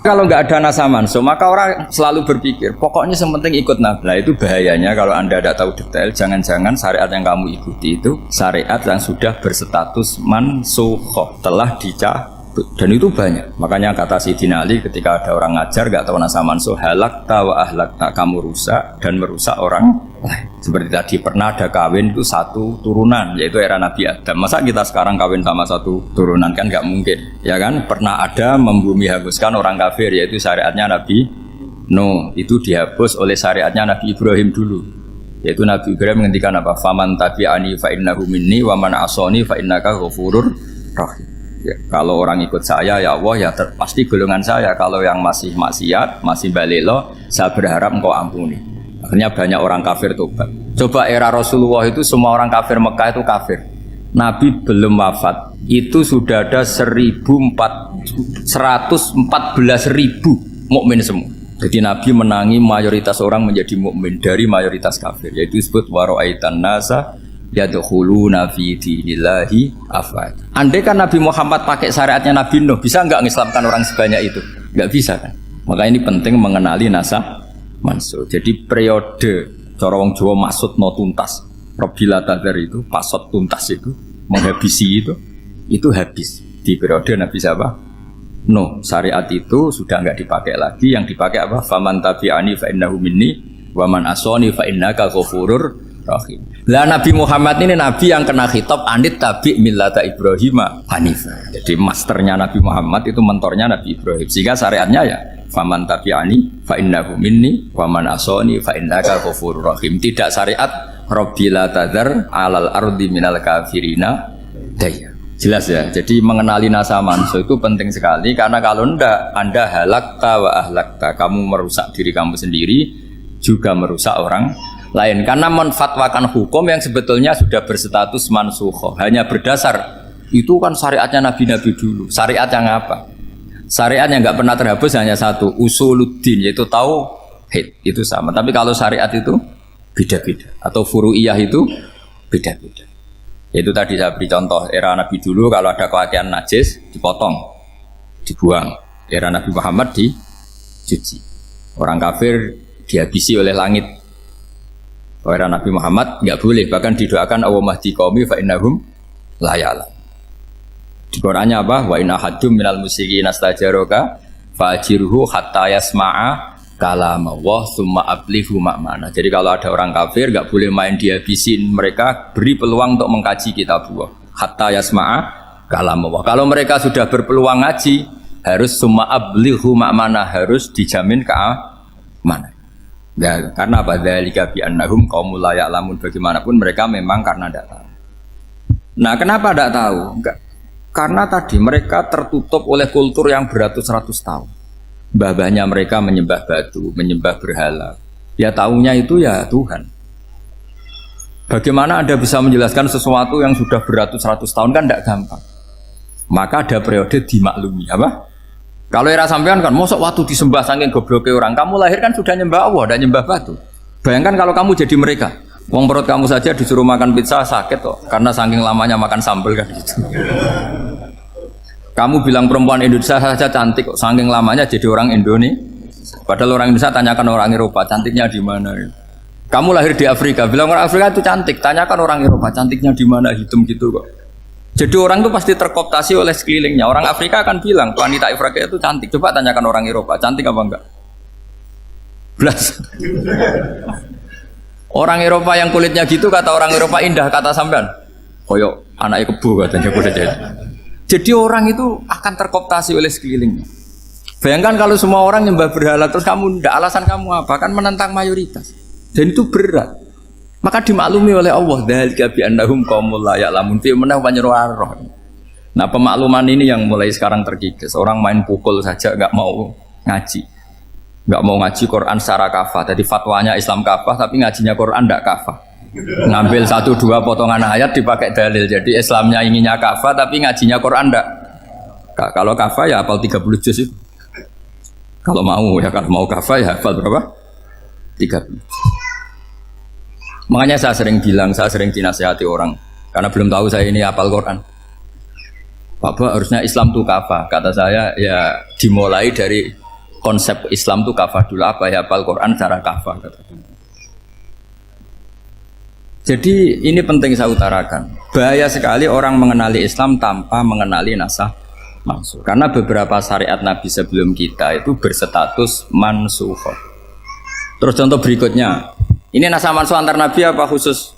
Kalau nggak ada nasa manso, maka orang selalu berpikir, pokoknya yang penting ikut Nabi. Nah, itu bahayanya kalau Anda tidak tahu detail, jangan-jangan syariat yang kamu ikuti itu syariat yang sudah berstatus mansukhoh, telah dicabut. Dan itu banyak. Makanya kata Sayyidina Ali ketika ada orang ngajar nggak tahu nasa manso, halakta wa ahlakta, kamu rusak dan merusak orang lain. Seperti tadi pernah ada kawin itu satu turunan, yaitu era Nabi Adam. Masa kita sekarang kawin sama satu turunan, kan nggak mungkin, ya kan? Pernah ada membumi hanguskan orang kafir, yaitu syariatnya Nabi Nuh, itu dihapus oleh syariatnya Nabi Ibrahim dulu. Yaitu Nabi Ibrahim menghentikan apa? Faman tabi'ani fa innahu minni wa man asoni fa innaka ghafurur rahim. Ya, kalau orang ikut saya ya Allah ya pasti golongan saya. Kalau yang masih maksiat, masih balelo, saya berharap engkau ampuni. Akhirnya banyak orang kafir tobat. Coba era Rasulullah itu semua orang kafir Mekah itu kafir. Nabi belum wafat itu sudah ada 114.000 mukmin semua. Jadi Nabi menangi mayoritas orang menjadi mukmin dari mayoritas kafir. Yaitu disebut wara'aitan nasa yadkhuluna fi dinillahi afwaj. Andai kan Nabi Muhammad pakai syariatnya Nabi Nuh, bisa enggak mengislamkan orang sebanyak itu? Enggak bisa kan? Maka ini penting mengenali nasab mansuh. Jadi periode cara wong Jawa maksud no tuntas. Robila tadar itu, pasot tuntas itu, menghabisi itu habis di periode Nabi siapa? Nuh. Syariat itu sudah enggak dipakai lagi, yang dipakai apa? Faman tabi'ani fa innahu minni wa man asani fa innaka ghafurur rahim. Lah Nabi Muhammad ini Nabi yang kena khitab anit tabi millata Ibrahim Hanifah. Jadi masternya Nabi Muhammad itu mentornya Nabi Ibrahim. Sehingga syariatnya ya faman tabi'ani fa innahu minni wa man asani fa innaka ghafurur rahim. Tidak syariat Rabbila tadzar alal ardi minal kafirina daya. Jelas ya. Jadi mengenali nasa manso itu penting sekali, karena kalau ndak Anda halakta wa ahlakta, kamu merusak diri kamu sendiri juga merusak orang lain, karena menfatwakan hukum yang sebetulnya sudah berstatus mansukhoh hanya berdasar itu kan syariatnya nabi-nabi dulu. Syariat yang apa? Syariat yang nggak pernah terhapus hanya satu, usuluddin, yaitu tauhid, itu sama. Tapi kalau syariat itu beda-beda, atau furu'iyah itu beda-beda. Yaitu tadi saya beri contoh era Nabi dulu, kalau ada pakaian najis dipotong, dibuang. Era Nabi Muhammad dicuci. Orang kafir dihabisi oleh langit. Era Nabi Muhammad nggak boleh, bahkan didoakan Allahumma hdi qaumi fa innahum la ya'lamun. Di Qur'annya apa? Wa inna haddum minal musyrikin astajaraka fa'jirhu hatta yasma'a kalam Allah tsumma ablighu ma'mana. Jadi kalau ada orang kafir nggak boleh main dihabisin, mereka beri peluang untuk mengkaji kitabullah hatta yasma'a kalam Allah. Kalau mereka sudah berpeluang ngaji, harus tsumma ablighu ma'mana, harus dijamin keamanan. Ya, karena apa? Dzalika bi annahum qaumul la ya'lamun. Bagaimanapun mereka memang karena tidak tahu. Nah, kenapa tidak tahu? Enggak. Karena tadi mereka tertutup oleh kultur yang beratus-ratus tahun. Mbah-mbahnya mereka menyembah batu, menyembah berhala. Ya tahunya itu ya Tuhan. Bagaimana Anda bisa menjelaskan sesuatu yang sudah beratus-ratus tahun? Kan tidak gampang. Maka ada periode dimaklumi, apa? Kalau era sampean kan, mosok waktu disembah saking gobloknya orang, kamu lahir kan sudah nyembah Allah, tidak nyembah batu. Bayangkan kalau kamu jadi mereka, wong perut kamu saja disuruh makan pizza sakit kok, karena saking lamanya makan sambal kan gitu. Kamu bilang perempuan Indonesia saja cantik kok, saking lamanya jadi orang Indonesia. Padahal orang Indonesia tanyakan orang Eropa, cantiknya di mana? Kamu lahir di Afrika, bilang orang Afrika itu cantik, tanyakan orang Eropa, cantiknya di mana, hitam gitu kok. Jadi orang itu pasti terkooptasi oleh sekelilingnya. Orang Afrika akan bilang wanita Afrika itu cantik. Coba tanyakan orang Eropa, cantik apa enggak? Belas. Orang Eropa yang kulitnya gitu kata orang Eropa indah, kata sampean. Koyok anaknya kebo katanya boleh jadi. Jadi orang itu akan terkooptasi oleh sekelilingnya. Bayangkan kalau semua orang nyembah berhala terus kamu ndak, alasan kamu apa? Kan menentang mayoritas. Dan itu berat. Maka dimaklumi oleh Allah, dzalika bi annahum qaumul la ya'lamun fi manah panyeruarah. Nah, pemakluman ini yang mulai sekarang terkikis. Orang main pukul saja enggak mau ngaji. Enggak mau ngaji Quran secara kafah. Jadi fatwanya Islam kafah tapi ngajinya Quran enggak kafah. Ngambil 1-2 potongan ayat dipakai dalil. Jadi Islamnya inginnya kafah tapi ngajinya Quran enggak. Kalau kafah ya hafal 30 juz itu. Kalau mau ya, kalau mau kafah ya hafal berapa? 30. Makanya saya sering bilang, saya sering dinasihati orang karena belum tahu saya ini hafal Quran. Bapak harusnya Islam itu kafah. Kata saya ya dimulai dari konsep Islam itu kafah dulu, apa ya, hafal Quran secara kafah. Jadi ini penting saya utarakan. Bahaya sekali orang mengenali Islam tanpa mengenali nasah mansukh. Karena beberapa syariat Nabi sebelum kita itu berstatus mansukh. Terus contoh berikutnya, ini nasah mansukh antar Nabi apa khusus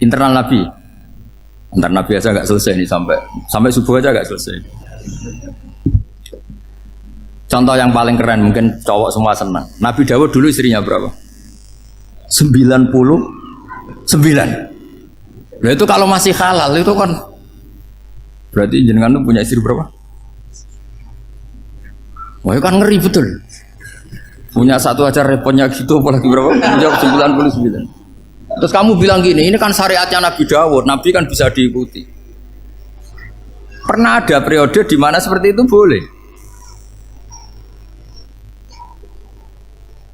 internal Nabi? Antar Nabi aja nggak selesai nih, sampai subuh aja nggak selesai. Contoh yang paling keren, mungkin cowok semua senang. Nabi Dawud dulu istrinya berapa? 99. Nah itu kalau masih halal itu kan berarti jenengan tuh punya istri berapa? Wah itu kan ngeri betul. Punya satu aja repotnya gitu, apalagi berapa? Punya 99. Terus kamu bilang gini, ini kan syariatnya Nabi Dawud, Nabi kan bisa diikuti. Pernah ada periode di mana seperti itu boleh.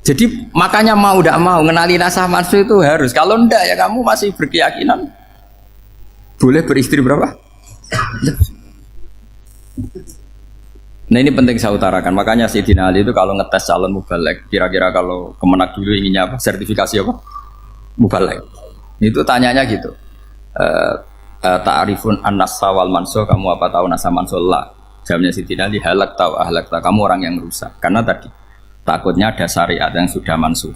Jadi makanya mau tidak mau ngenali nasah mansukh itu harus. Kalau ndak ya kamu masih berkeyakinan boleh beristri berapa? Nah ini penting saya utarakan. Makanya Sayyidina Ali itu kalau ngetes calon mubalek, kira-kira kalau Kemenak dulu inginnya apa? Sertifikasi apa? Mubalek. Itu tanyanya gitu. Ta'rifun an-nassa wal mansukh, kamu apa tahu nasah mansukh? La. Jawabnya Sayyidina Ali, halak tahu ahlak tahu. Kamu orang yang rusak. Karena tadi takutnya ada syariat yang sudah mansukh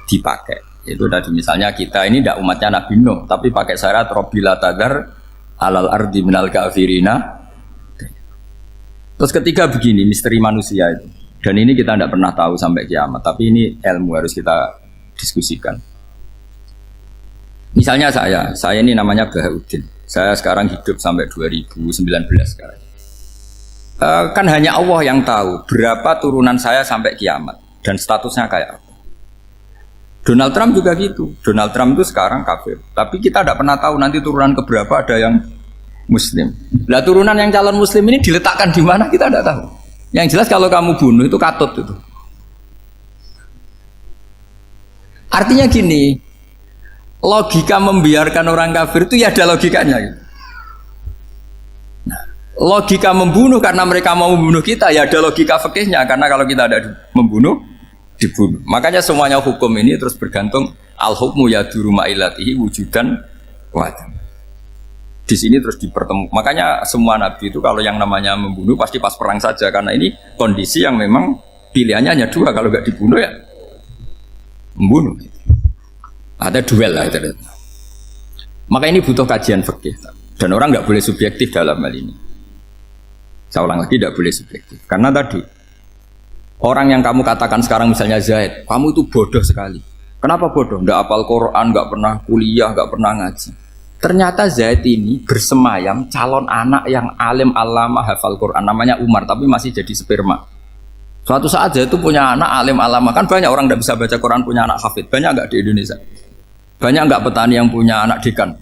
dipakai. Itu tadi misalnya kita ini tidak umatnya Nabi Nuh, tapi pakai syariat Robbila tadar alal ardi minal kafirina. Terus ketiga begini, misteri manusia itu. Dan ini kita tidak pernah tahu sampai kiamat, tapi ini ilmu harus kita diskusikan. Misalnya saya ini namanya Bahaudin. Saya sekarang hidup sampai 2019 sekarang. Kan hanya Allah yang tahu berapa turunan saya sampai kiamat dan statusnya kayak apa. Donald Trump juga gitu. Donald Trump itu sekarang kafir, tapi kita tidak pernah tahu nanti turunan keberapa ada yang Muslim. Lah turunan yang calon Muslim ini diletakkan di mana kita tidak tahu. Yang jelas kalau kamu bunuh itu katut itu. Artinya gini, logika membiarkan orang kafir itu ya ada logikanya. Gitu. Logika membunuh karena mereka mau membunuh kita ya ada logika fikihnya, karena kalau kita ada membunuh dibunuh. Makanya semuanya hukum ini terus bergantung al-hukmu yaduru ma'ilatihi wujudan wa'adam. Di sini terus dipertemukan. Makanya semua nabi itu kalau yang namanya membunuh pasti pas perang saja, karena ini kondisi yang memang pilihannya hanya dua, kalau nggak dibunuh ya membunuh. Ada duel lah itu. Maka ini butuh kajian fikih dan orang nggak boleh subjektif dalam hal ini. Saya ulang lagi, tidak boleh subjektif. Karena tadi, orang yang kamu katakan sekarang misalnya Zaid, kamu itu bodoh sekali. Kenapa bodoh? Nggak hafal Quran, nggak pernah kuliah, nggak pernah ngaji. Ternyata Zaid ini bersemayam calon anak yang alim alama hafal Quran. Namanya Umar, tapi masih jadi sperma. Suatu saat Zaid itu punya anak alim alama. Kan banyak orang nggak bisa baca Quran punya anak hafid. Banyak nggak di Indonesia? Banyak nggak petani yang punya anak dekan?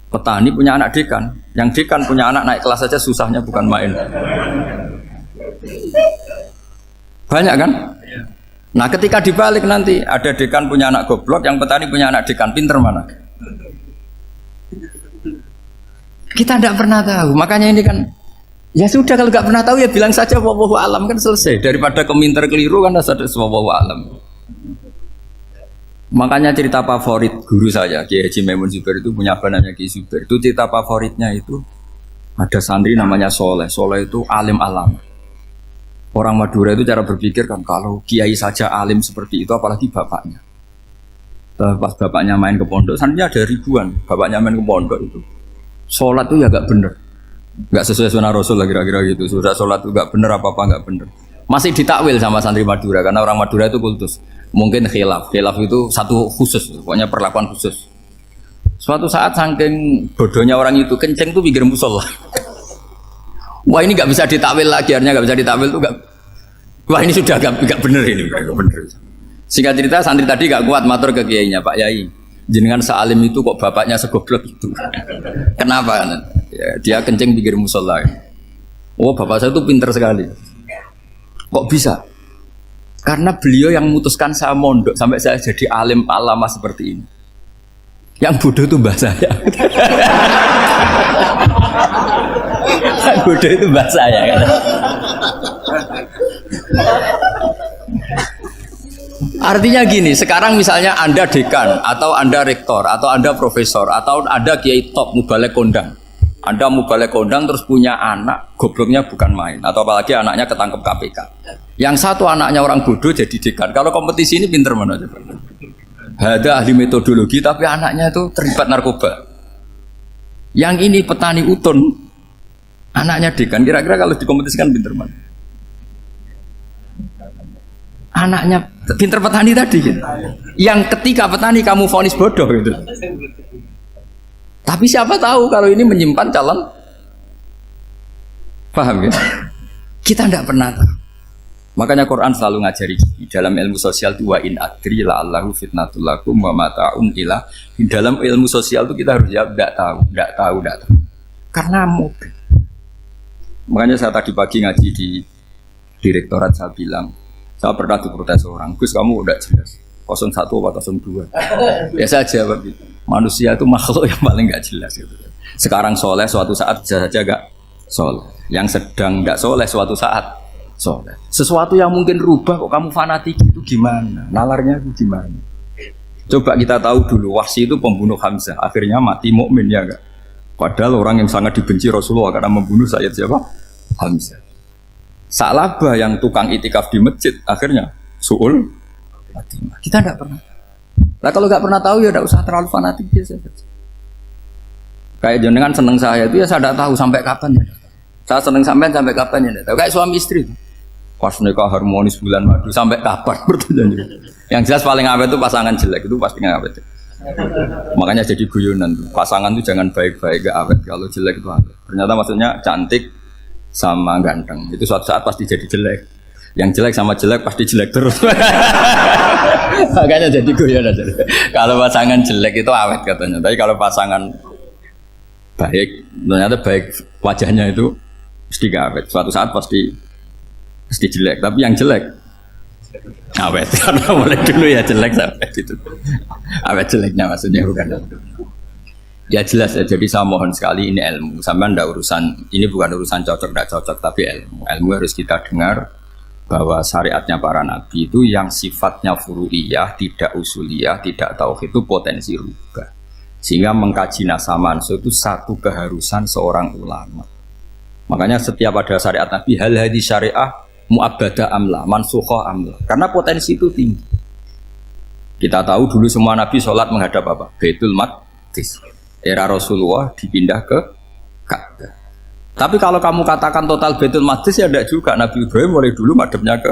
Petani punya anak dekan, yang dekan punya anak naik kelas saja susahnya bukan main. Banyak kan? Nah ketika dibalik nanti ada dekan punya anak goblok, yang petani punya anak dekan, pinter mana? Kita tidak pernah tahu. Makanya ini kan ya sudah, kalau nggak pernah tahu ya bilang saja wallahu alam, kan selesai. Daripada keminter keliru kan ada wallahu alam. Makanya cerita favorit guru saya Kiai Haji Maimun Zubair itu punya apa namanya Kiai Zubair. Itu cerita favoritnya itu ada santri namanya Soleh. Soleh itu alim alam. Orang Madura itu cara berpikir kan kalau kiai saja alim seperti itu, apalagi bapaknya. Pas bapaknya main ke pondok, santrinya ada ribuan. Bapaknya main ke pondok itu, sholat itu ya gak bener, gak sesuai sunnah Rasul lah kira-kira gitu. Sudah sholat itu gak bener, apa-apa gak bener. Masih ditakwil sama santri Madura karena orang Madura itu kultus. Mungkin khilaf itu satu khusus, pokoknya perlakuan khusus. Suatu saat saking bodohnya orang itu, kenceng tuh pinggir musola. Wah ini nggak bisa ditakwil lagi, akhirnya nggak bisa ditakwil tuh nggak. Wah ini sudah nggak bener ini, nggak bener. Singkat cerita santri tadi nggak kuat matur ke kiainya, Pak Yai, jenengan sealim itu kok bapaknya segoblok itu. Kenapa? Ya, dia kenceng pinggir musola. Oh bapak saya tuh pinter sekali. Kok bisa? Karena beliau yang memutuskan saya mondok sampai saya jadi alim alama seperti ini. Yang bodoh itu mbah saya. Yang bodoh itu mbah saya kan. Artinya gini, sekarang misalnya Anda dekan atau Anda rektor atau Anda profesor atau Anda kiai top mubalek kondang. Anda mubalek kondang terus punya anak, gobloknya bukan main atau apalagi anaknya ketangkep KPK. Yang satu anaknya orang bodoh jadi dekan. Kalau kompetisi ini pinter mana coba? Ada ahli metodologi tapi anaknya itu terlibat narkoba. Yang ini petani utun, anaknya dekan. Kira-kira kalau dikompetisikan pinter mana? Anaknya pinter petani tadi gitu. Yang ketika petani kamu vonis bodoh gitu. Tapi siapa tahu kalau ini menyimpan calon. Paham ya? Kita tidak pernah tahu. Makanya Quran selalu ngajari dalam ilmu sosial itu wa in adri la'allahu fitnatul lakum wa mata'un ilah. Dalam ilmu sosial itu kita harus jawab tidak tahu. Karena mungkin. Makanya saya tadi pagi ngaji di direktorat saya bilang, saya pernah diprotes orang, Gus kamu udah jelas 01 atau 02. Ya saya jawab gitu. Manusia itu makhluk yang paling nggak jelas gitu. Sekarang soleh, suatu saat bisa saja nggak soleh. Yang sedang nggak soleh, suatu saat soleh. Sesuatu yang mungkin rubah kok kamu fanatik itu gimana? Nalarnya itu gimana? Coba kita tahu dulu, Wahsy itu pembunuh Hamzah, akhirnya mati mukmin ya enggak? Padahal orang yang sangat dibenci Rasulullah karena membunuh Sayyid siapa? Hamzah. Sa'labah yang tukang itikaf di masjid akhirnya su'ul Fatimah. Kita tidak pernah. Nah kalau nggak pernah tahu ya tidak usah terlalu fanatik biasa saja. Kayak jenengan seneng saya itu ya saya tidak tahu sampai kapan ya. Saya seneng sampai kapan ya. Tahu kayak suami istri. Pas nikah harmonis bulan madu sampai kapan bertanya. Yang jelas paling awet itu pasangan jelek itu pasti nggak awet. Makanya jadi guyonan tuh. Pasangan itu jangan baik-baik gak awet. Kalau jelek itu awet. Ternyata maksudnya cantik sama ganteng itu suatu saat pasti jadi jelek. Yang jelek sama jelek pasti jelek terus. Makanya jadi guyon aja. Kalau pasangan jelek itu awet katanya. Tapi kalau pasangan baik, ternyata baik wajahnya itu mesti gak awet. Suatu saat pasti jelek. Tapi yang jelek awet. Karena mulai dulu ya jelek sampai gitu. Awet jeleknya maksudnya bukan. Ya jelas ya, jadi saya mohon sekali ini ilmu. Sampai ndak urusan, ini bukan urusan cocok ndak cocok, tapi ilmu. Ilmu harus kita dengar bahwa syariatnya para nabi itu yang sifatnya furu'iyah, tidak usuliyah, tidak tauhid itu potensi rubah. Sehingga mengkaji nasab mansukh itu satu keharusan seorang ulama. Makanya setiap ada syariat nabi, hal hadis syariah mu'abbada amla, mansukha amla. Karena potensi itu tinggi. Kita tahu dulu semua nabi sholat menghadap apa? Baitul Maqdis. Era Rasulullah dipindah ke Ka'bah. Tapi kalau kamu katakan total Baitul Maqdis ya tidak juga. Nabi Ibrahim mulai dulu madhabnya ke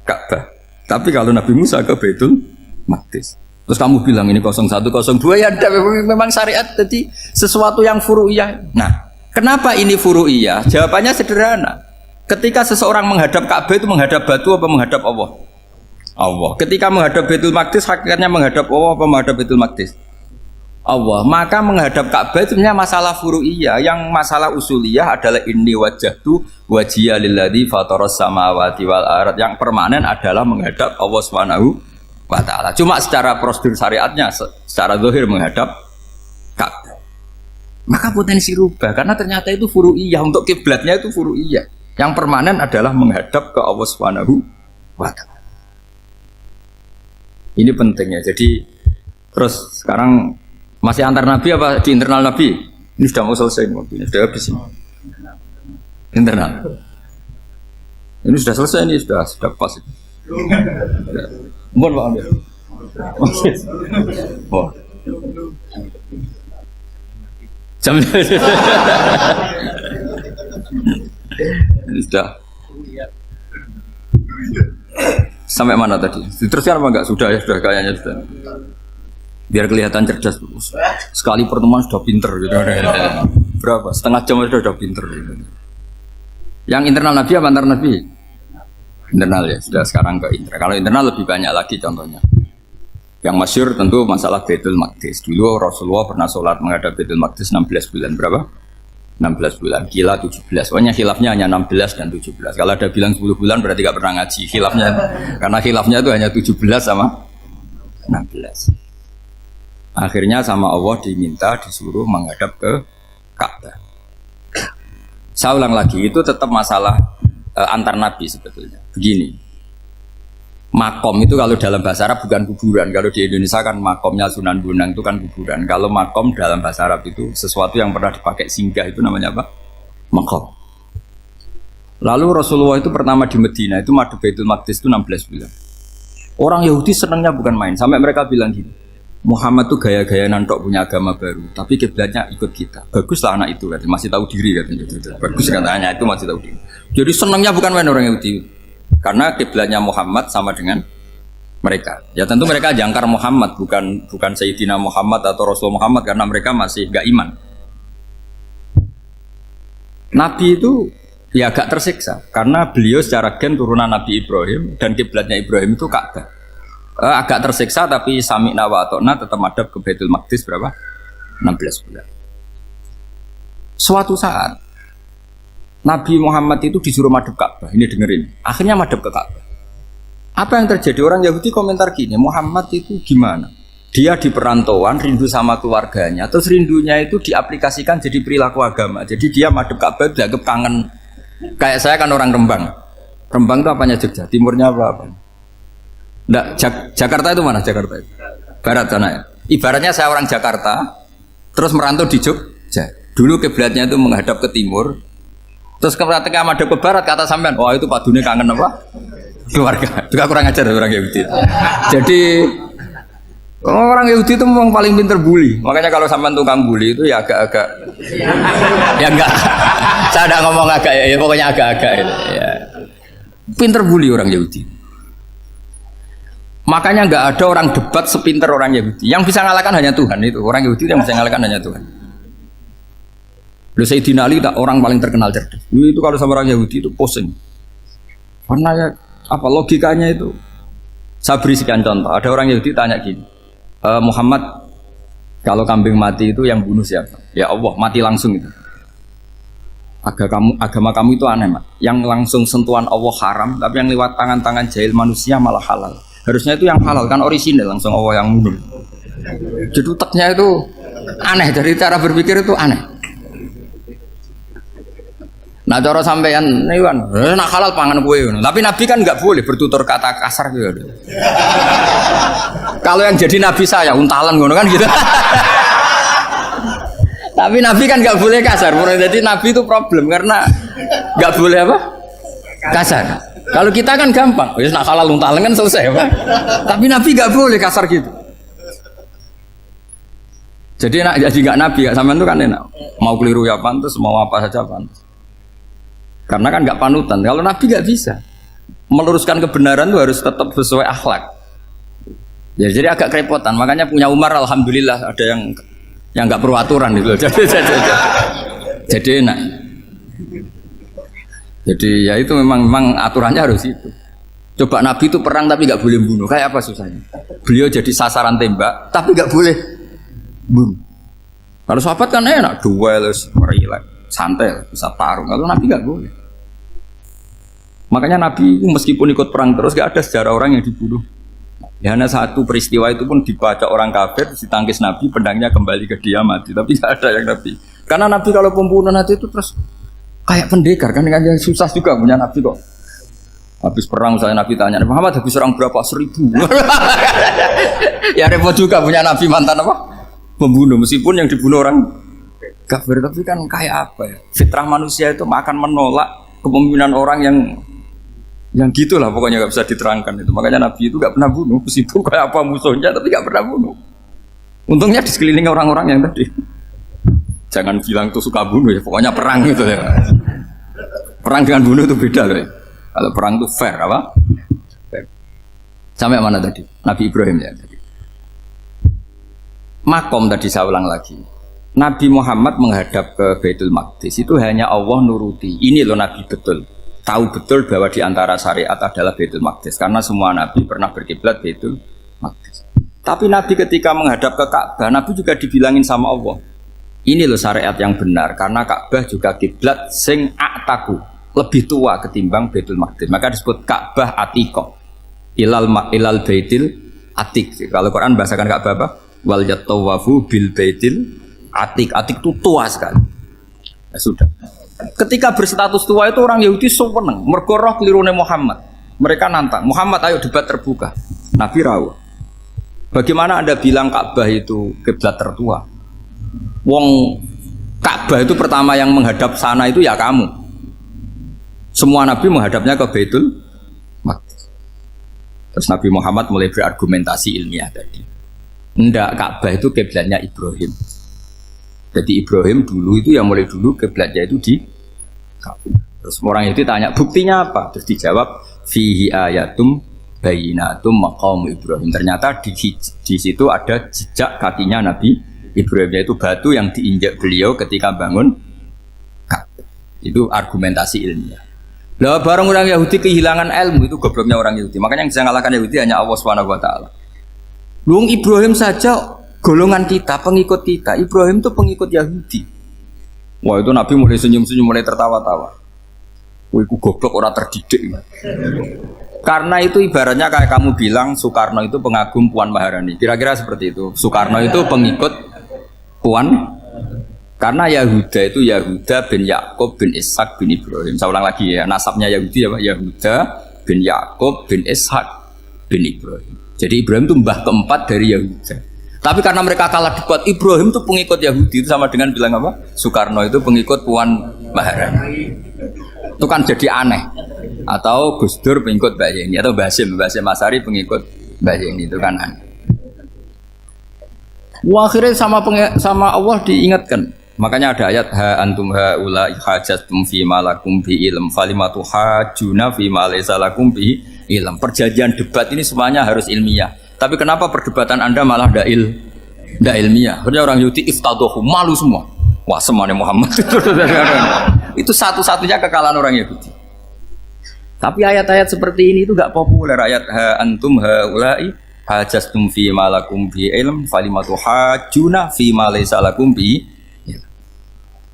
Ka'bah. Tapi kalau Nabi Musa ke Baitul Maqdis. Terus kamu bilang ini 01, 02 ya tidak, memang syariat jadi sesuatu yang furu'iyah. Nah, kenapa ini furu'iyah? Jawabannya sederhana. Ketika seseorang menghadap Ka'bah itu menghadap batu apa menghadap Allah? Allah. Ketika menghadap Baitul Maqdis hakikatnya menghadap Allah apa menghadap Baitul Maqdis? Allah. Maka menghadap Ka'bah itu sebenarnya masalah furu'iyah. Yang masalah usuliyah adalah inni wajjahtu wajhiya lilladzi fataras samawati wal ardh. Yang permanen adalah menghadap Allah Subhanahu wa taala. Cuma secara prosedur syariatnya secara zahir menghadap Ka'bah. Maka potensi rubah karena ternyata itu furu'iyah. Untuk kiblatnya itu furu'iyah. Yang permanen adalah menghadap ke Allah Subhanahu wa taala. Ini pentingnya. Jadi terus sekarang masih antar nabi apa di internal nabi? Ini sudah mau selesai waktunya, sudah habis ini. Internal. Ini sudah selesai, ini sudah pas. Mohon Pak Amir. Oh. Jam ini sudah. Sampai mana tadi? Diteruskan apa enggak? Sudah ya, sudah kayaknya sudah. Biar kelihatan cerdas. Sekali pertemuan sudah pinter gitu. Berapa? Setengah jam sudah pinter gitu. Yang internal nabi apa antar nabi? Internal ya, sudah sekarang ke internal. Kalau internal lebih banyak lagi contohnya. Yang masyhur tentu masalah Baitul Maqdis. Dulu Rasulullah pernah sholat menghadap Baitul Maqdis 16 bulan. Berapa? 16 bulan. Kila 17. Pokoknya khilafnya hanya 16 dan 17. Kalau ada bilang 10 bulan berarti gak pernah ngaji. Khilafnya, karena khilafnya itu hanya 17 sama 16. Akhirnya sama Allah diminta disuruh menghadap ke Ka'bah. Saya ulang lagi, itu tetap masalah antar nabi sebetulnya. Begini, makom itu kalau dalam bahasa Arab bukan kuburan. Kalau di Indonesia kan makomnya Sunan Bonang itu kan kuburan. Kalau makom dalam bahasa Arab itu sesuatu yang pernah dipakai singgah, itu namanya apa? Makom. Lalu Rasulullah itu pertama di Medina itu madhep Baitul Maqdis itu 16 bulan. Orang Yahudi senangnya bukan main, sampai mereka bilang gini, Muhammad tuh gaya-gaya nantok punya agama baru, tapi kiblatnya ikut kita. Baguslah anak itu, katanya. Masih tahu diri katanya. Bagus katanya itu masih tahu diri. Jadi senangnya bukan main orang Yahudi, karena kiblatnya Muhammad sama dengan mereka. Ya tentu mereka jangkar Muhammad, bukan Sayyidina Muhammad atau Rasul Muhammad, karena mereka masih gak iman. Nabi itu ya agak tersiksa, karena beliau secara gen turunan Nabi Ibrahim dan kiblatnya Ibrahim itu Ka'bah. Agak tersiksa tapi sami'na wa ata'na tetap madhab ke Baitul Maqdis berapa? 16 bulan. Suatu saat Nabi Muhammad itu disuruh madhab Ka'bah. Ini dengerin. Akhirnya madhab ke Ka'bah. Apa yang terjadi? Orang Yahudi komentar gini, Muhammad itu gimana? Dia di perantauan rindu sama keluarganya, terus rindunya itu diaplikasikan jadi perilaku agama. Jadi dia madhab Ka'bah dianggap kangen. Kayak saya kan orang Rembang. Rembang itu apanya Jogja? Timurnya apa? Nggak, Jakarta itu mana Jakarta itu? Barat sana ya. Ibaratnya saya orang Jakarta, terus merantau di Jogja. Dulu kiblatnya itu menghadap ke timur, terus ketika menghadap ke barat, kata sampean, wah itu padunya kangen apa? Keluarga. Juga kurang ajar orang Yahudi. Jadi orang Yahudi itu memang paling pinter bully. Makanya kalau sampean tukang bully itu ya agak-agak, ya enggak. Saya tidak ngomong agak ya, pokoknya agak-agak. Ya. Pinter bully orang Yahudi. Makanya nggak ada orang debat sepinter orang Yahudi. Yang bisa ngalahkan hanya Tuhan itu. Orang Yahudi yang bisa ngalahkan hanya Tuhan. Lalu Sayyidina Ali orang paling terkenal cerdas. Itu kalau sama orang Yahudi itu pusing. Karena ya apa logikanya itu? Saya beri sekian contoh. Ada orang Yahudi tanya gini, Muhammad, kalau kambing mati itu yang bunuh siapa? Ya Allah, mati langsung itu. Agama kamu itu aneh, Mak. Yang langsung sentuhan Allah haram, tapi yang lewat tangan-tangan jahil manusia malah halal. Harusnya itu yang halal kan orisinil, langsung Allah yang bunuh. Jadi utaknya itu aneh, dari cara berpikir itu aneh. Nah cara sampean Iwan, nak halal pangan kue, tapi Nabi kan nggak boleh bertutur kata kasar gitu. Kalau yang jadi Nabi saya untalan ngono kan gitu. Tapi Nabi kan nggak boleh kasar, jadi Nabi itu problem karena nggak boleh apa? Kasar. Kalau kita kan gampang, ya nak halal untalan kan selesai, Pak. Tapi Nabi nggak boleh kasar gitu. Jadi nak jadi nggak Nabi, nggak sampean itu kan enak. Mau keliru ya pantas, mau apa saja pantas. Karena kan nggak panutan. Kalau Nabi nggak bisa meluruskan kebenaran itu harus tetap sesuai akhlak. Ya, jadi agak kerepotan. Makanya punya Umar, alhamdulillah ada yang nggak perlu aturan gitu. Jadi enak. Jadi ya itu memang aturannya harus itu. Coba Nabi itu perang tapi nggak boleh bunuh. Kayak apa susahnya? Beliau jadi sasaran tembak tapi nggak boleh bunuh. Kalau sahabat kan enak, duel, relax, santai, bisa tarung. Kalau Nabi nggak boleh. Makanya Nabi meskipun ikut perang terus nggak ada sejarah orang yang dibunuh. Ya, hanya satu peristiwa itu pun dibaca orang kafir, ditangkis Nabi, pedangnya kembali ke dia mati. Tapi nggak ada yang Nabi. Karena Nabi kalau pembunuh nanti itu terus kayak pendekar kan, yang susah juga punya Nabi kok. Habis perang saya Nabi tanya, Muhammad habis serang berapa? 1000. Ya repot juga punya Nabi mantan apa? Pembunuh, meskipun yang dibunuh orang kafir, tapi kan kayak apa ya? Fitrah manusia itu akan menolak kepemimpinan orang yang gitulah pokoknya nggak bisa diterangkan itu. Makanya Nabi itu nggak pernah bunuh, meskipun kayak apa musuhnya, tapi nggak pernah bunuh. Untungnya di sekeliling orang-orang yang tadi. Jangan bilang tuh suka bunuh ya, pokoknya perang gitu ya. Perang dengan bunuh itu beda loh ya. Kalau perang itu fair apa? Fair. Sampai mana tadi? Nabi Ibrahim ya tadi. Makom tadi saya ulang lagi. Nabi Muhammad menghadap ke Baitul Maqdis itu hanya Allah nuruti. Ini loh Nabi betul. Tahu betul bahwa di antara syariat adalah Baitul Maqdis. Karena semua Nabi pernah berkiblat Baitul Maqdis. Tapi Nabi ketika menghadap ke Ka'bah, Nabi juga dibilangin sama Allah. Ini loh syariat yang benar, karena Ka'bah juga kiblat sing a'taku, lebih tua ketimbang Baitul Maqdis. Maka disebut Ka'bah Atiqah. Ilal Baitil Atiq. Kalau Quran bahasakan Ka'bah apa? Wal yatawafu bil Baitil Atiq. Atiq itu tua sekali. Ya sudah. Ketika berstatus tua itu orang Yahudi seneng, mergo roh kelirune Muhammad. Mereka nantang, Muhammad ayo debat terbuka. Nabi rawuh. Bagaimana Anda bilang Ka'bah itu kiblat tertua? Wong Ka'bah itu pertama yang menghadap sana itu ya kamu. Semua Nabi menghadapnya ke Baitul Maqdis. Terus Nabi Muhammad mulai berargumentasi ilmiah tadi. Enggak, Ka'bah itu kiblatnya Ibrahim. Jadi Ibrahim dulu itu yang mulai dulu kiblatnya itu di Ka'bah. Terus orang itu tanya buktinya apa? Terus dijawab fihi ayatum bayinatum maqam Ibrahim. Ternyata di situ ada jejak kakinya Nabi Ibrahim, yaitu batu yang diinjak beliau ketika bangun Ka'bah. Itu argumentasi ilmiah. Lah barang orang Yahudi kehilangan ilmu, itu gobloknya orang Yahudi. Makanya yang bisa mengalahkan Yahudi hanya Allah Subhanahu wa taala. Luang Ibrahim saja golongan kita, pengikut kita. Ibrahim itu pengikut Yahudi. Wah, itu Nabi mulai senyum-senyum, mulai tertawa-tawa. Wah, itu goblok orang terdidik. Karena itu ibaratnya kayak kamu bilang Soekarno itu pengagum Puan Maharani. Kira-kira seperti itu. Soekarno itu pengikut Puan. Karena Yahuda itu Yahuda bin Yakub bin Ishak bin Ibrahim. Saya ulang lagi ya, nasabnya Yahudi apa? Yahuda bin Yakub bin Ishak bin Ibrahim. Jadi Ibrahim itu mbah keempat dari Yahuda. Tapi karena mereka kalah debat, Ibrahim itu pengikut Yahudi, itu sama dengan bilang apa? Soekarno itu pengikut Puan Maharani. Itu kan jadi aneh. Atau Gus Dur pengikut Mbak Yeni, atau Basim Asari pengikut Mbak Yeni, itu kan aneh. Wah, akhirnya sama Allah diingatkan. Makanya ada ayat ha antum haula hajatum fi malakum bi ilm falimatu hajuna fi ma laysa lakum bi ilm. Perjanjian debat ini semuanya harus ilmiah. Tapi kenapa perdebatan Anda malah ndak ilmiah? Karena orang Yahudi iftadohu, malu semua. Wah, semuanya Muhammad itu satu-satunya kekalahan orang Yahudi. Tapi ayat-ayat seperti ini itu gak populer. Ayat ha antum haula'i hajastum fi malakum bi ilm falimatu hajuna fi ma laysa lakum bi.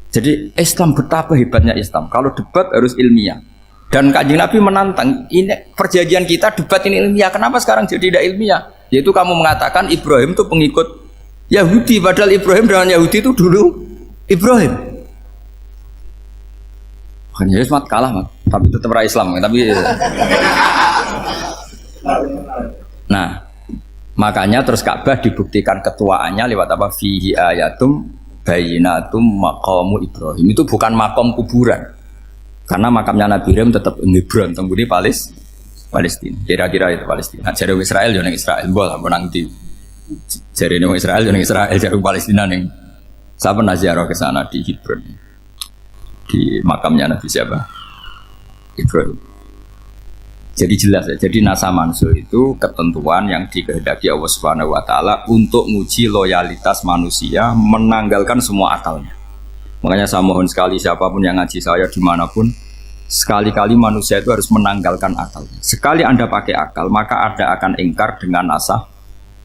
Jadi Islam, betapa hebatnya Islam. Kalau debat harus ilmiah. Dan Kanjeng Nabi menantang, ini perjanjian kita debat ini ilmiah. Kenapa sekarang jadi tidak ilmiah? Yaitu kamu mengatakan Ibrahim itu pengikut Yahudi, padahal Ibrahim dengan Yahudi itu dulu Ibrahim. Hanya Islam kalah, man. Tapi tetap ra Islam. Tapi nah, makanya terus Ka'bah dibuktikan ketuaannya lewat apa? Fihi ayatum bayinatum maqamu Ibrahim. Itu bukan makom kuburan. Karena makamnya Nabi Ibrahim tetap Hebron, tembuhnya Palestina. Kira-kira itu Palestina. Jare Israel yo ning Israel, mbok lah menang di. Jare ning Israel yo ning Israel, jare Palestina ning. Saya pernah ziarah ke sana di Hebron. Di makamnya Nabi siapa? Ibrahim. Jadi jelas ya. Jadi nasa mansuh itu ketentuan yang dikehendaki Allah Subhanahu wa taala untuk menguji loyalitas manusia, menanggalkan semua akalnya. Makanya saya mohon sekali siapapun yang ngaji saya dimanapun, sekali-kali manusia itu harus menanggalkan akalnya. Sekali Anda pakai akal, maka Anda akan ingkar dengan nasa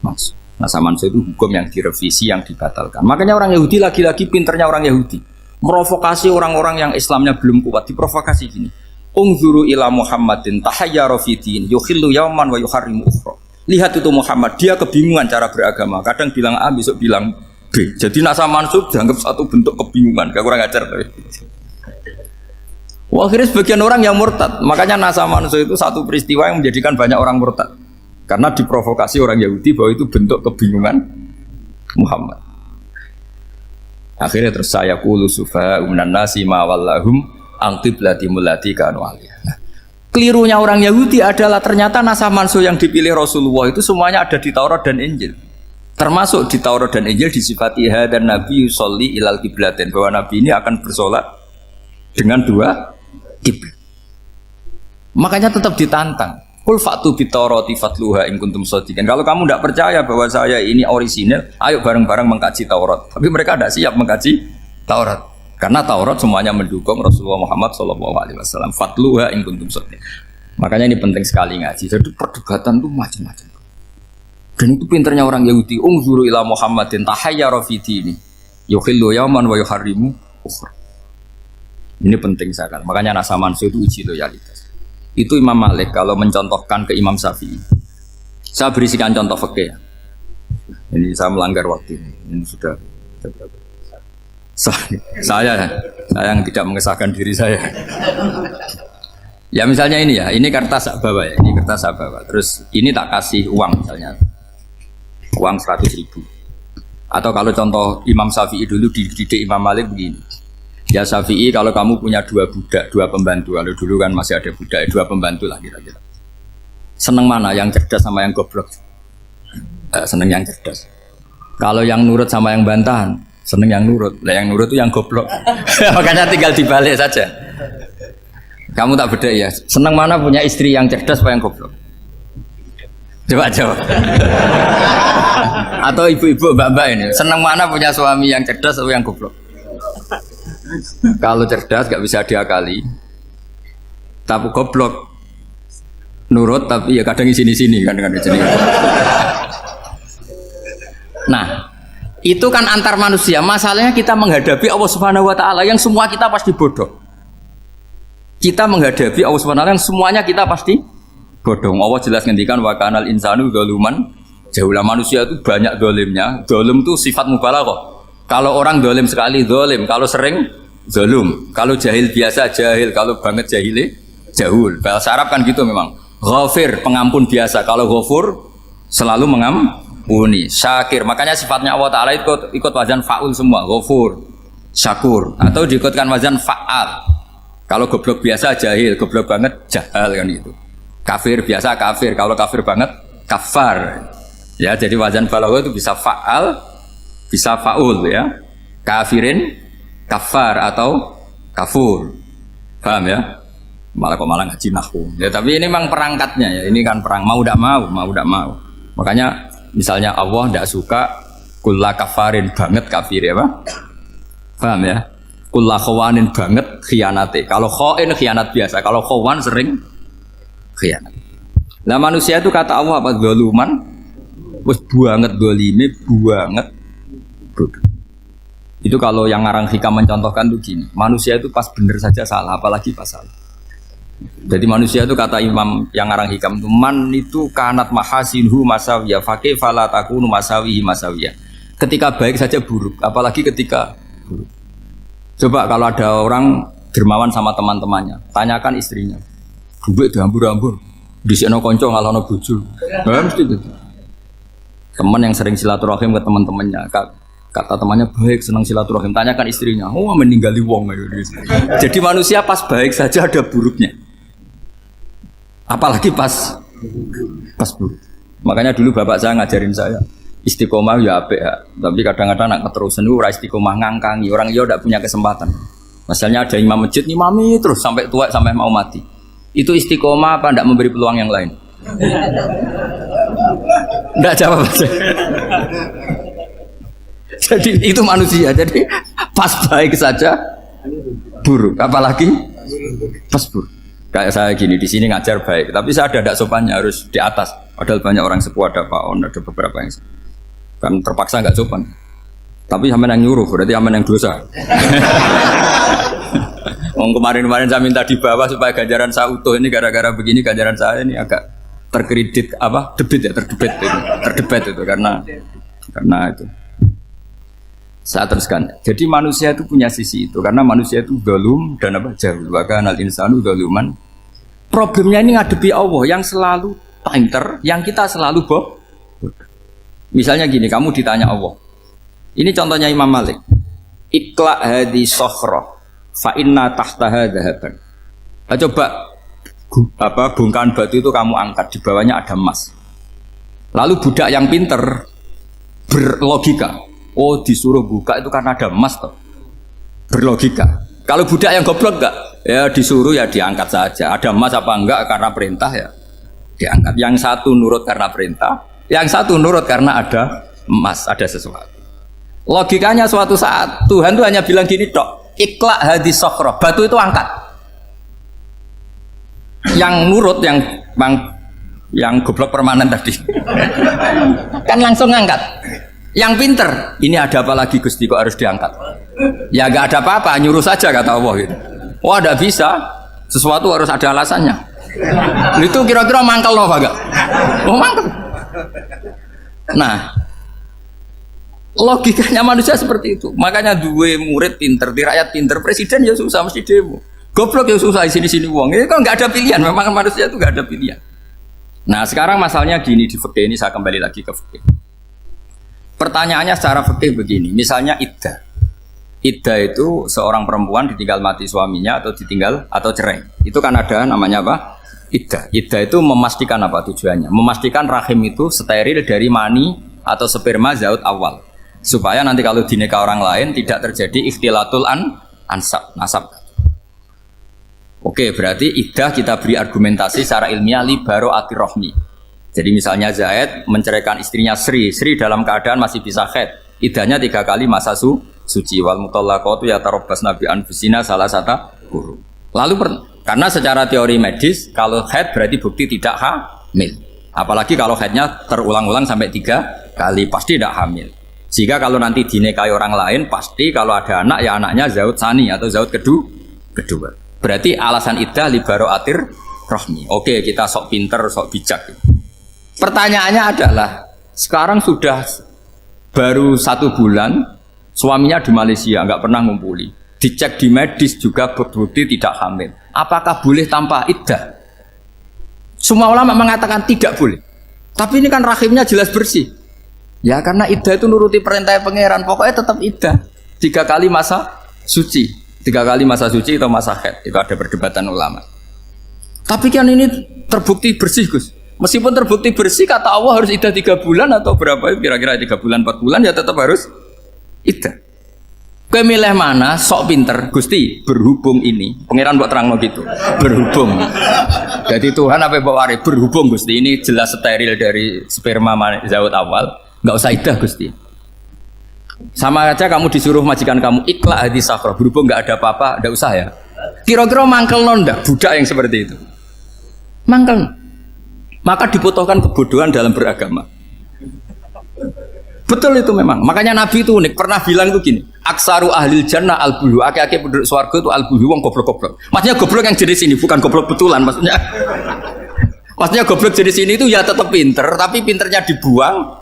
mansuh. Nasa mansuh itu hukum yang direvisi, yang dibatalkan. Makanya orang Yahudi, lagi-lagi pinternya orang Yahudi, merovokasi orang-orang yang Islamnya belum kuat, diprovokasi gini. Ungzuru ila Muhammadin tahayyara fi din yukhillu yauman wa yuharrimu ukhra. Lihat itu Muhammad, dia kebingungan cara beragama. Kadang bilang A, besok bilang B. Jadi nasa mansub dianggap satu bentuk kebingungan. Kayak kurang ajar. Wah, akhirnya sebagian orang yang murtad. Makanya nasa mansub itu satu peristiwa yang menjadikan banyak orang murtad. Karena diprovokasi orang Yahudi bahwa itu bentuk kebingungan Muhammad. Akhirnya terus saya qulu sufaha minan nasi ma wallahum angqiblati mulati kanu aliyah. Nah, kelirunya orang Yahudi adalah ternyata nasah mansuh yang dipilih Rasulullah itu semuanya ada di Taurat dan Injil. Termasuk di Taurat dan Injil disifati dan Nabi yusolli ilal kiblatin, bahwa Nabi ini akan bersolat dengan dua kiblat. Makanya tetap ditantang. Qul fa'tu bit Taurati fatluha in kuntum shadiqin. Kalau kamu tidak percaya bahwa saya ini orisinil, ayo bareng-bareng mengkaji Taurat. Tapi mereka tidak siap mengkaji Taurat. Karena Taurat semuanya mendukung Rasulullah Muhammad SAW. Fatluha in kuntum shadiqin. Makanya ini penting sekali ngaji. Jadi perdebatan itu macam-macam. Dan itu pinternya orang Yahudi. Ungzuru ila Muhammadin tahayyara fi dini yukhillu yauman wa yuharrimu ukhra. Ini penting sekali. Makanya nasa mansuh itu uji loyalitas. Itu Imam Malik kalau mencontohkan ke Imam Syafi'i. Saya berisikan contoh fikih. Ini saya melanggar waktu ini. Ini sudah berapa? Saya yang tidak mengesahkan diri saya. Ya misalnya ini ya, ini kertas saya bawa ya, ini kertas saya bawa. Terus ini tak kasih uang misalnya, uang 100.000. Atau kalau contoh Imam Syafi'i dulu dididik Imam Malik begini. Ya Syafi'i, kalau kamu punya 2 budak, 2 pembantu, kalau dulu kan masih ada budak, 2 pembantu lah kira-kira. Seneng mana, yang cerdas sama yang goblok? Seneng yang cerdas. Kalau yang nurut sama yang bantahan, seneng yang nurut. Lah yang nurut itu yang goblok. Makanya tinggal dibalik saja. Kamu tak beda ya. Seneng mana punya istri yang cerdas apa yang goblok? Coba jawab. Atau ibu-ibu mbak-mbak ini, seneng mana punya suami yang cerdas atau yang goblok? Kalau cerdas gak bisa diakali. Tapi goblok nurut tapi ya kadang di sini kan di sini. Nah, itu kan antar manusia. Masalahnya kita menghadapi Allah Subhanahu wa taala yang semua kita pasti bodoh. Kita menghadapi Allah Subhanahu wa taala yang semuanya kita pasti bodoh. Allah jelas ngendikan wa kanal insanu dzaluman jahula, manusia itu banyak dolimnya. Dolim itu sifat mubalaghah. Kalau orang dolim sekali dolim, kalau sering zalum, kalau jahil biasa jahil, kalau banget jahile jahul. Bahasa Arab kan gitu memang. Ghafir pengampun biasa, kalau ghafur selalu mengampuni. Syakir, makanya sifatnya Allah Ta'ala ikut wazan fa'ul semua. Ghafur, syakur, atau diikutkan wazan fa'al. Kalau goblok biasa jahil, goblok banget jahal kan itu. Kafir biasa kafir, kalau kafir banget kafar. Ya, jadi wazan balaghah itu bisa fa'al, bisa fa'ul ya. Kafirin, kafar atau kafur. Paham ya? Malah ngaji nahwu. Ya tapi ini memang perangkatnya ya. Ini kan perang mau tidak mau. Makanya misalnya Allah tidak suka kulla kafarin banget kafir ya, Pak. Paham ya? Kulla khawanin banget khianate. Kalau khain khianat biasa, kalau khawan sering khianat. Nah manusia itu kata Allah apa? Zaluman wis banget dolime banget bodoh. Itu kalau yang ngarang hikam mencontohkan tuh gini, manusia itu pas bener saja salah, apalagi pas salah. Jadi manusia itu kata Imam yang ngarang hikam itu man itu kanat mahasinhu masawiyah fakih fala takunu masawihi masawiyah. Ketika baik saja buruk, apalagi ketika buruk. Coba kalau ada orang dermawan sama teman-temannya, tanyakan istrinya. Duit dihambur-hambur, disikno konco ngalono bojo. Mesti gitu. Teman yang sering silaturahim ke teman-temannya, kata temannya baik, senang silaturahim, tanyakan istrinya, oh meninggali wong. Jadi manusia pas baik saja ada buruknya, apalagi pas buruk. Makanya dulu bapak saya ngajarin saya istiqomah ya apik ya, tapi kadang-kadang nak keterusan ora istiqomah ngangkangi orang dia tidak punya kesempatan. Misalnya ada imam masjid ngimami terus sampai tua sampai mau mati, itu istiqomah apa tidak memberi peluang yang lain? Tidak jawab aja. Jadi itu manusia. Jadi pas baik saja buruk, apalagi pas buruk. Kayak saya gini di sini ngajar baik, tapi saya ada tidak sopannya harus di atas. Padahal banyak orang sepuh, ada Pak On, ada beberapa yang kan terpaksa nggak sopan. Tapi sampai yang nyuruh, berarti sampai yang dosa. Kemarin saya minta di bawah supaya ganjaran saya utuh, ini gara-gara begini ganjaran saya ini agak terkredit terdebat itu karena itu. Saya teruskan. Jadi manusia itu punya sisi itu karena manusia itu dzalum dan jahul. Wa kanal insanu dzaluman. Problemnya ini ngadepi Allah yang selalu pinter, yang kita selalu bodoh. Misalnya gini, kamu ditanya Allah. Ini contohnya Imam Malik. Ikla hadi sokhroh fa inna tahtaha dhahaban. Coba bongkahan batu itu kamu angkat, di bawahnya ada emas. Lalu budak yang pinter berlogika, oh disuruh buka itu karena ada emas toh. Berlogika. Kalau budak yang goblok enggak, ya disuruh ya diangkat saja. Ada emas apa enggak karena perintah ya diangkat. Yang satu nurut karena perintah, yang satu nurut karena ada emas, ada sesuatu. Logikanya suatu saat Tuhan tuh hanya bilang gini tok, ikla hadis sokhroh, batu itu angkat. Yang nurut yang goblok permanen tadi kan langsung ngangkat. Yang pinter, ini ada apa lagi Gusti kok harus diangkat? Ya gak ada apa-apa, nyuruh saja kata Allah gitu. Wah tidak bisa, sesuatu harus ada alasannya. Itu kira-kira mangkel loh agak. Oh mangkel. Nah Logikanya manusia seperti itu. Makanya dua murid pinter, di rakyat pinter, presiden ya susah mesti demo. Goblok ya susah di sini uang. Ini kan nggak ada pilihan. Memang manusia itu nggak ada pilihan. Nah sekarang masalahnya gini di fikih ini, saya kembali lagi ke fikih. Pertanyaannya secara fikih begini. Misalnya iddah. Iddah itu seorang perempuan ditinggal mati suaminya atau ditinggal atau cerai. Itu kan ada namanya apa? Iddah. Iddah itu memastikan apa tujuannya? Memastikan rahim itu steril dari mani atau sperma zaut awal. Supaya nanti kalau dinikah orang lain tidak terjadi ikhtilatul nasab. Oke, berarti iddah kita beri argumentasi secara ilmiah li baro'atir rohmi. Jadi misalnya Zaid menceraikan istrinya Sri dalam keadaan masih bisa haid. Iddahnya 3 kali masa suci. Wal mutallaqatu yatarabbasna bi anfusina salah satu guru. Lalu karena secara teori medis kalau haid berarti bukti tidak hamil. Apalagi kalau haidnya terulang-ulang sampai 3 kali pasti tidak hamil. Jika kalau nanti dinikahi orang lain, pasti kalau ada anak ya anaknya zaud sani atau zaud kedua. Berarti alasan iddah li baro'atir rohmi. Oke, kita sok pinter, sok bijak. Pertanyaannya adalah, sekarang sudah baru 1 bulan, suaminya di Malaysia, nggak pernah ngumpuli. Dicek di medis juga berbukti tidak hamil. Apakah boleh tanpa iddah? Semua ulama mengatakan tidak boleh. Tapi ini kan rahimnya jelas bersih. Ya karena iddah itu nuruti perintah pangeran, pokoknya tetap iddah 3 kali masa suci, 3 kali masa suci atau masa haid, itu ada perdebatan ulama. Tapi kan ini terbukti bersih Gus. Meskipun terbukti bersih, kata Allah harus iddah 3 bulan atau berapa? Kira-kira 3 bulan, 4 bulan ya tetap harus iddah. Kowe milih mana? Sok pinter, Gusti. Berhubung ini, pangeran buat terang gitu. Berhubung. Jadi Tuhan apa bawa waris? Berhubung Gusti ini jelas steril dari sperma zaut awal. Nggak usah iddah Gusti. Sama aja kamu disuruh majikan kamu ikhla hadis sakhra, berhubung nggak ada apa-apa, nggak usah ya. Kira-kira mangkel nonda budak yang seperti itu. Mangkel. Maka dibutuhkan kebodohan dalam beragama. Betul itu memang. Makanya Nabi itu unik, pernah bilang itu gini, aksaru ahlil jannah al-bulu, aki-aki penduduk swarga itu al-bulu, wong goblok-goblok. Maksudnya goblok yang jenis ini, bukan goblok betulan maksudnya. Maksudnya goblok jenis ini itu ya tetap pinter, tapi pinternya dibuang.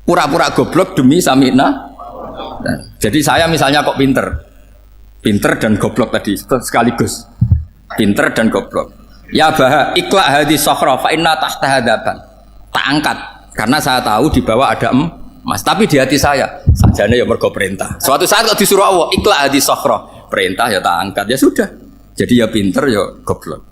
Pura-pura goblok demi samina. Nah, jadi saya misalnya kok pinter dan goblok tadi sekaligus. Pinter dan goblok. Ya bah ikhla hadis sakhra fa inna tahta hadaban. Tak angkat karena saya tahu di bawah ada emas. Tapi di hati saya sajane ya mergo perintah. Suatu saat kok disuruh Allah ikhla hadis sakhra, perintah ya tak angkat ya sudah. Jadi ya pinter ya goblok.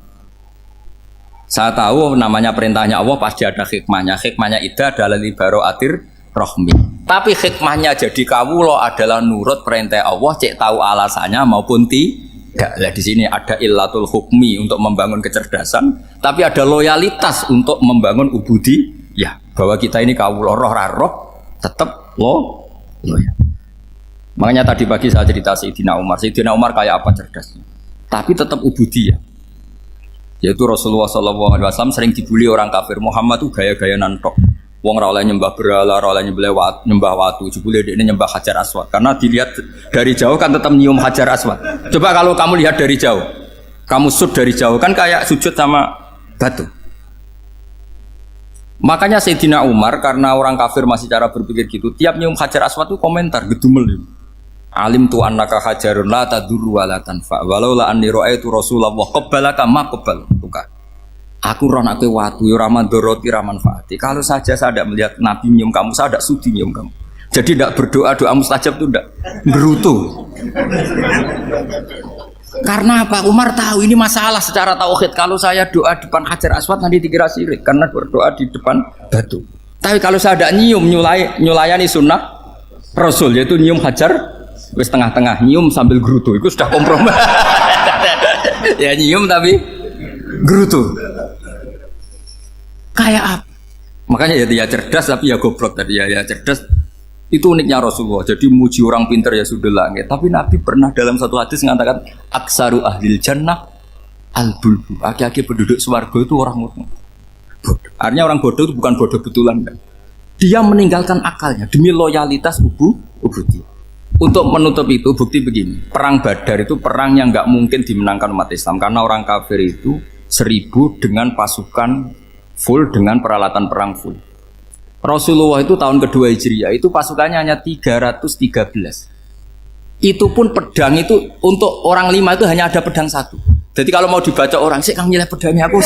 Saya tahu namanya perintahnya Allah pasti ada hikmahnya. Hikmahnya iddah adalah li baro'atir rohmi. Tapi hikmahnya jadi kawula adalah nurut perintah Allah, cek tahu alasannya maupun tidak. Lah di sini ada illatul hukmi untuk membangun kecerdasan, tapi ada loyalitas untuk membangun ubudi. Ya, bahwa kita ini kawula roh tetap loyal. Makanya tadi pagi saya cerita Sayyidina Umar. Sayyidina Umar kayak apa cerdasnya? Tapi tetap ubudi ya. Yaitu Rasulullah SAW sering dibully orang kafir. Muhammad tuh gaya-gaya nantok. Wong ora oleh nyembah berhala, ora oleh nyembah watu, jebule ini nyembah Hajar Aswad. Karena dilihat dari jauh kan tetap nyium Hajar Aswad. Coba kalau kamu lihat dari jauh, kamu sujud dari jauh kan kayak sujud sama batu. Makanya Sayyidina Umar karena orang kafir masih cara berpikir gitu, tiap nyium Hajar Aswad itu komentar gedumel. Alim tu annaka hajarun la tadurru wa la tanfa. Walau la anni ra'aitu Rasulullah qabbalaka ma qabbal. Aku roh nak watu ya raman doroti raman fati. Kalau saja saya tidak melihat Nabi nyium kamu, saya tidak sudi nyium kamu. Jadi tidak berdoa doa mustajab itu tidak berutuh. Karena apa? Umar tahu ini masalah secara tauhid. Kalau saya doa depan Hajar Aswad nanti dikira syirik karena berdoa di depan batu. Tapi kalau saya tidak nyium nyulayani sunnah Rasul yaitu nyium Hajar, wis tengah-tengah nyium sambil gerutu. Itu sudah kompromi. Ya nyium tapi gerutu. Kayak apa? Makanya ya cerdas tapi ya goblok tadi ya cerdas. Itu uniknya Rasulullah. Jadi muji orang pintar ya sudah langit. Tapi Nabi pernah dalam satu hadis mengatakan aksaru ahlil jannah al-bulbu. Aki-aki penduduk swarga itu orang bodoh. Artinya orang bodoh itu bukan bodoh betulan. Kan? Dia meninggalkan akalnya demi loyalitas ubudiyah. Untuk menutup itu bukti begini. Perang Badar itu perang yang nggak mungkin dimenangkan umat Islam karena orang kafir itu 1000 dengan pasukan full dengan peralatan perang full. Rasulullah itu tahun kedua Hijriah itu pasukannya hanya 313. Itu pun pedang itu untuk orang 5 itu hanya ada pedang 1. Jadi kalau mau dibaca orang, sih Kang nyileh pedangnya aku.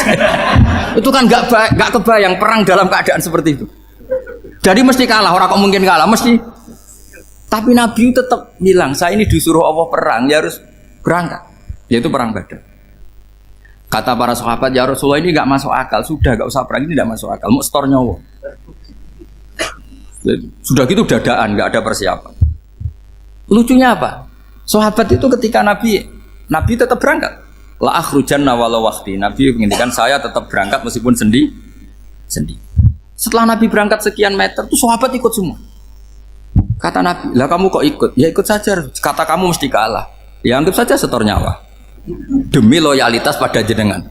Itu kan nggak kebayang perang dalam keadaan seperti itu. Jadi mesti kalah, orang kok mungkin kalah, mesti. Tapi Nabi tetap bilang, saya ini disuruh Allah perang, ya harus berangkat. Yaitu perang Badar. Kata para sahabat, ya Rasulullah ini nggak masuk akal, sudah nggak usah perang, ini nggak masuk akal, mau setor nyawa. Sudah gitu dadaan, nggak ada persiapan. Lucunya apa? Sahabat itu ketika Nabi tetap berangkat. La akhrujanna walau waqti. Nabi menginginkan saya tetap berangkat meskipun sendi. Setelah Nabi berangkat sekian meter, tuh sahabat ikut semua. Kata Nabi, lah kamu kok ikut? Ya ikut saja. Kata kamu mesti kalah. Ya anggap saja setor nyawa. Demi loyalitas pada jenengan.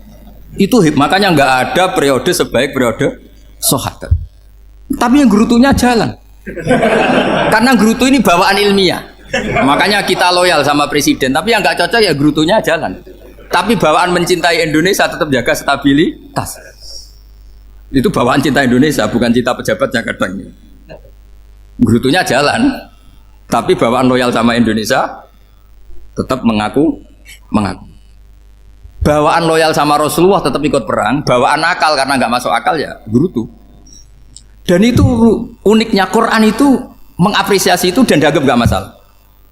Itu makanya nggak ada periode sebaik periode sahabat. Tapi yang gerutunya jalan. Karena gerutu ini bawaan ilmiah. Makanya kita loyal sama presiden. Tapi yang nggak cocok ya gerutunya jalan. Tapi bawaan mencintai Indonesia tetap jaga stabilitas. Itu bawaan cinta Indonesia, bukan cinta pejabatnya kadang. Gerutunya jalan. Tapi bawaan loyal sama Indonesia tetap mengaku. Bawaan loyal sama Rasulullah tetap ikut perang. Bawaan akal karena nggak masuk akal ya gerutu. Dan itu uniknya Quran itu mengapresiasi itu dan dianggap nggak masalah.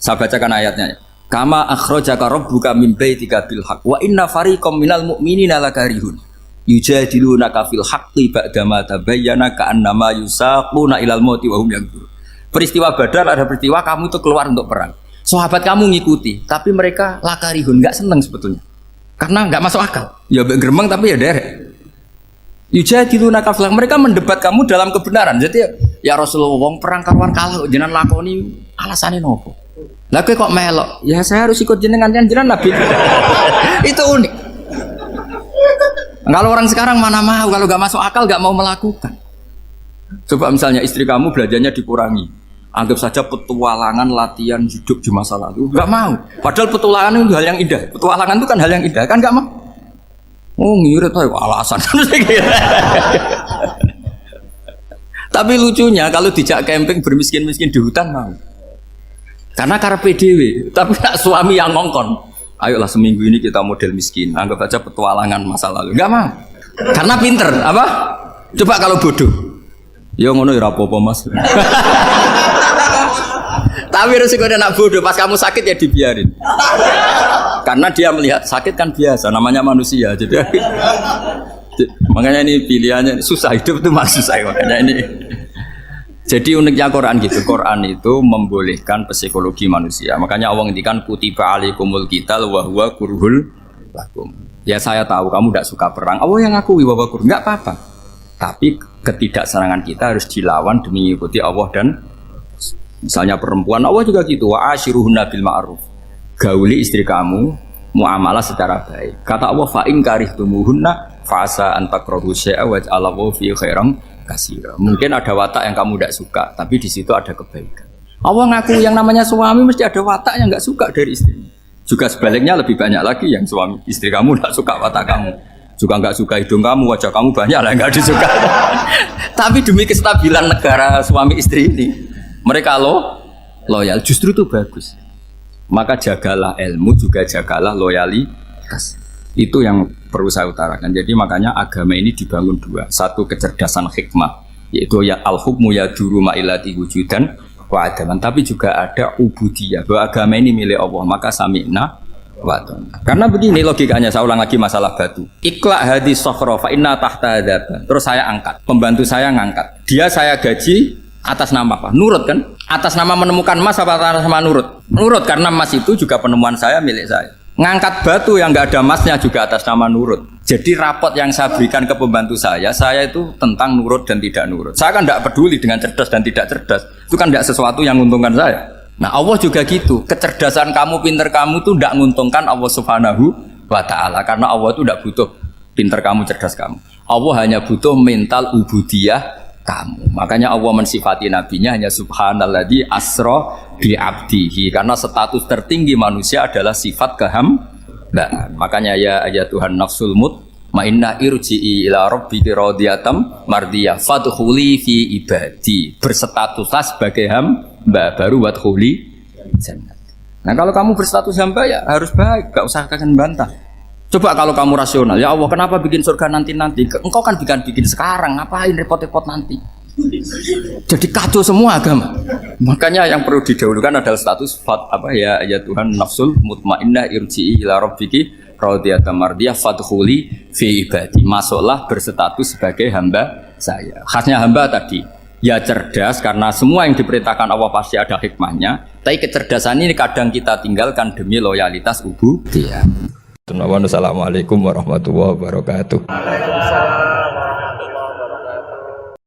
Saya bacakan ayatnya. Kama akhrajaka rabbuka min baitika bil haqq wa inna fariqam minal mu'minina lakarihun yujadilunaka fil haqqi ba'dama tabayyana ka'annama yusaquna ilal mauti wa hum yanzurun. Peristiwa Badar ada peristiwa kamu itu keluar untuk perang. Sahabat kamu ngikuti, tapi mereka lakarihun, enggak senang sebetulnya. Karena enggak masuk akal. Ya geremeng tapi ya derek. Yujadilunaka fil haqq, mereka mendebat kamu dalam kebenaran. Jadi ya Rasulullah wong perang karuan kalah jenengan lakoni alasane nopo? Lah kok melok? Ya saya harus ikut jenengan Nabi. Itu unik. Kalau orang sekarang mana mau, kalau nggak masuk akal nggak mau melakukan. Coba misalnya istri kamu belajarnya dikurangi, anggap saja petualangan latihan hidup di masa lalu, nggak mau. Padahal petualangan itu hal yang indah. Petualangan itu kan hal yang indah, kan nggak mau. Oh ngirit tuh alasan. Tapi lucunya kalau dijak camping bermiskin-miskin di hutan mau. Karena karpe dewe, tapi nak suami yang ngongkon. Ayolah seminggu ini kita model miskin, anggap aja petualangan masa lalu. Enggak mah. Karena pinter, apa? Coba kalau bodoh. Ya ngono ya apa-apa Mas. Tapi resikonya nak bodoh, pas kamu sakit ya dibiarin. Karena dia melihat sakit kan biasa, namanya manusia. Jadi makanya ini pilihannya susah, hidup itu masih susah makanya ini. Jadi uniknya Quran gitu, Quran itu membolehkan psikologi manusia. Makanya Allah ngendikan kutiba alaikumul qital wa huwa kurhul lakum. Ya saya tahu kamu tidak suka perang. Allah yang ngakui bahwa kurhul, enggak apa-apa. Tapi ketidaksenangan kita harus dilawan demi mengikuti Allah dan misalnya perempuan Allah juga gitu. Wa ashiruhunna bil ma'ruf. Gauli istri kamu muamalah secara baik. Kata Allah fa in karihtumuhunna fa asa an takrahu syai'a wa ja'alallahu fi khairan kasih. Mungkin ada watak yang kamu tidak suka, tapi di situ ada kebaikan. Allah ngaku yang namanya suami mesti ada watak yang nggak suka dari istrinya. Juga sebaliknya lebih banyak lagi yang suami istri kamu tidak suka watak kamu, juga nggak suka hidung kamu, wajah kamu banyak lah nggak disuka. Tapi demi kestabilan negara suami istri ini, mereka loyal. Justru itu bagus. Maka jagalah ilmu, juga jagalah loyalitas. Itu yang perlu saya utarakan. Jadi makanya agama ini dibangun dua. Satu kecerdasan hikmah, yaitu ya al-hukmu ya duru ma'ilati wujudan wa adaman. Tapi juga ada ubudiyah, bahwa agama ini milik Allah. Maka sami'na wa ta'na. Karena begini logikanya, saya ulang lagi masalah batu. Iqla hadis sokhro fa inna tahta adaba. Terus saya angkat, pembantu saya ngangkat. Dia saya gaji atas nama apa? Nurut kan? Atas nama menemukan emas apa atas nama nurut? Nurut, karena emas itu juga penemuan saya, milik saya. Ngangkat batu yang nggak ada emasnya juga atas nama nurut. Jadi rapot yang saya berikan ke pembantu saya itu tentang nurut dan tidak nurut. Saya kan tidak peduli dengan cerdas dan tidak cerdas. Itu kan tidak sesuatu yang menguntungkan saya. Nah Allah juga gitu. Kecerdasan kamu, pinter kamu itu tidak menguntungkan Allah Subhanahu wa Ta'ala. Karena Allah itu tidak butuh pinter kamu, cerdas kamu. Allah hanya butuh mental ubudiyah kamu. Makanya Allah mensifati nabinya hanya subhanalladzi asra bi abdihi, karena status tertinggi manusia adalah sifat kehambaan. Makanya ya Tuhan nafsul Ma inna irji'i ila rabbiki radiyatan mardiyah fadkhuli fi ibadi. Berstatuslah sebagai hamba baru wadkhuli jannah. Nah kalau kamu berstatus hamba ya harus baik, gak usah kalian bantah. Coba kalau kamu rasional, ya Allah kenapa bikin surga nanti-nanti? Engkau kan bikin sekarang, ngapain repot-repot nanti? Jadi kacau semua agama. Makanya yang perlu didahulukan adalah status ya Tuhan nafsul mutmainnah irji'i ila rabbiki radiyatan mardiyah fadkhuli fi ibadi. Masuklah berstatus sebagai hamba saya. Khasnya hamba tadi ya cerdas karena semua yang diperintahkan Allah pasti ada hikmahnya. Tapi kecerdasan ini kadang kita tinggalkan demi loyalitas ubudiyah. Assalamualaikum warahmatullahi wabarakatuh.